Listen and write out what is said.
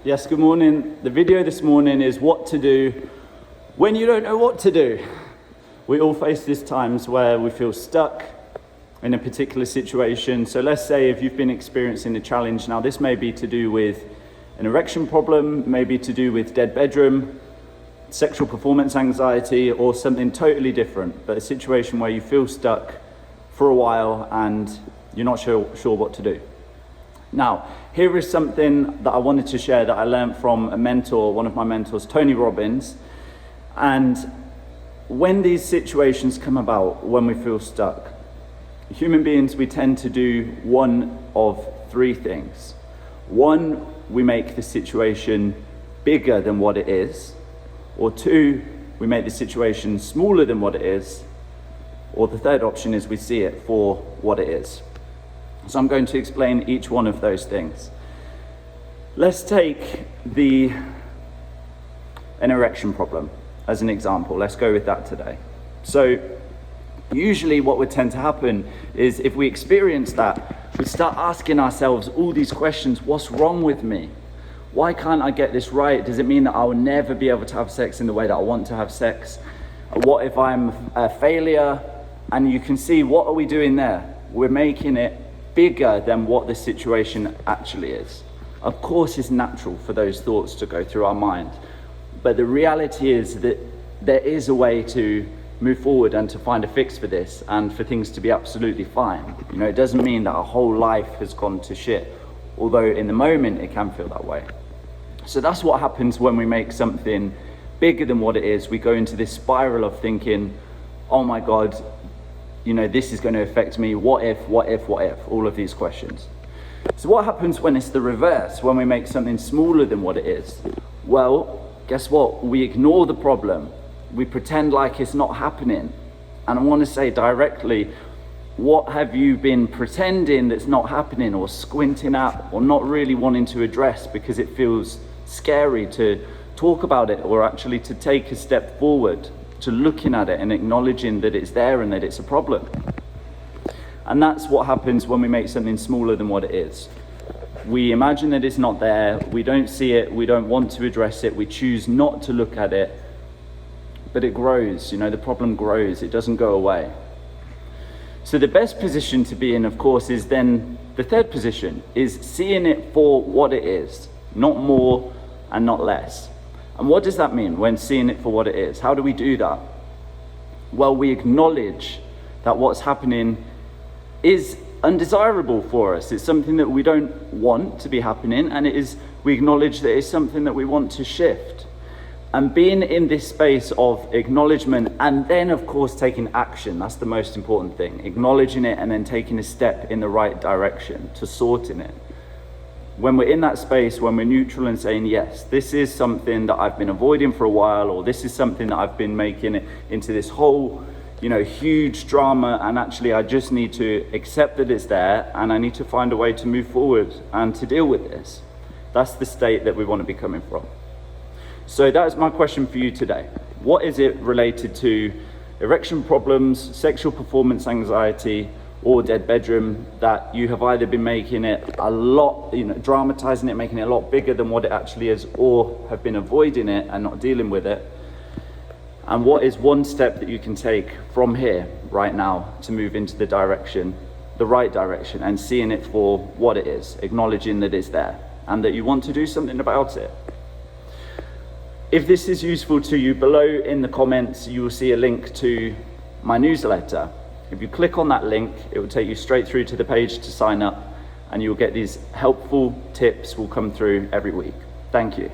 Yes, good morning. The video this morning is what to do when you don't know what to do. We all face these times where we feel stuck in a particular situation. So let's say if you've been experiencing a challenge, now this may be to do with an erection problem, maybe to do with dead bedroom, sexual performance anxiety, or something totally different, but a situation where you feel stuck for a while and you're not sure what to do. Now, here is something that I wanted to share that I learned from a mentor, one of my mentors, Tony Robbins. And when these situations come about, when we feel stuck, human beings, we tend to do one of three things. One, we make the situation bigger than what it is. Or two, we make the situation smaller than what it is. Or the third option is we see it for what it is. So I'm going to explain each one of those things. Let's take an erection problem as an example. Let's go with that today. So usually what would tend to happen is if we experience that, we start asking ourselves all these questions. What's wrong with me? Why can't I get this right? Does it mean that I will never be able to have sex in the way that I want to have sex? What if I'm a failure? And you can see, what are we doing there? We're making it bigger than what the situation actually is. Of course, it's natural for those thoughts to go through our mind, but the reality is that there is a way to move forward and to find a fix for this and for things to be absolutely fine. You know, it doesn't mean that our whole life has gone to shit, although in the moment it can feel that way. So that's what happens when we make something bigger than what it is. We go into this spiral of thinking, oh my God, you know, this is going to affect me. What if, all of these questions. So what happens when it's the reverse, when we make something smaller than what it is? Well, guess what? We ignore the problem. We pretend like it's not happening. And I want to say directly, what have you been pretending that's not happening, or squinting at, or not really wanting to address because it feels scary to talk about it, or actually to take a step forward to looking at it and acknowledging that it's there and that it's a problem? And that's what happens when we make something smaller than what it is. We imagine that it's not there, we don't see it, we don't want to address it, we choose not to look at it, but it grows, you know, the problem grows, it doesn't go away. So the best position to be in, of course, is then the third position, is seeing it for what it is, not more and not less. And what does that mean when seeing it for what it is? How do we do that? Well, we acknowledge that what's happening is undesirable for us. It's something that we don't want to be happening, and we acknowledge that it's something that we want to shift. And being in this space of acknowledgement, and then of course taking action, that's the most important thing. Acknowledging it and then taking a step in the right direction to sorting it. When we're in that space, when we're neutral and saying, yes, this is something that I've been avoiding for a while, or this is something that I've been making it into this whole, you know, huge drama, and actually I just need to accept that it's there, and I need to find a way to move forward and to deal with this. That's the state that we want to be coming from. So that is my question for you today. What is it related to erection problems, sexual performance anxiety, or dead bedroom that you have either been making it a lot, you know, dramatizing it, making it a lot bigger than what it actually is, or have been avoiding it and not dealing with it? And what is one step that you can take from here right now to move into the right direction, and seeing it for what it is, acknowledging that it's there and that you want to do something about it? If this is useful to you, below in the comments you will see a link to my newsletter. If you click on that link, it will take you straight through to the page to sign up, and you'll get these helpful tips will come through every week. Thank you.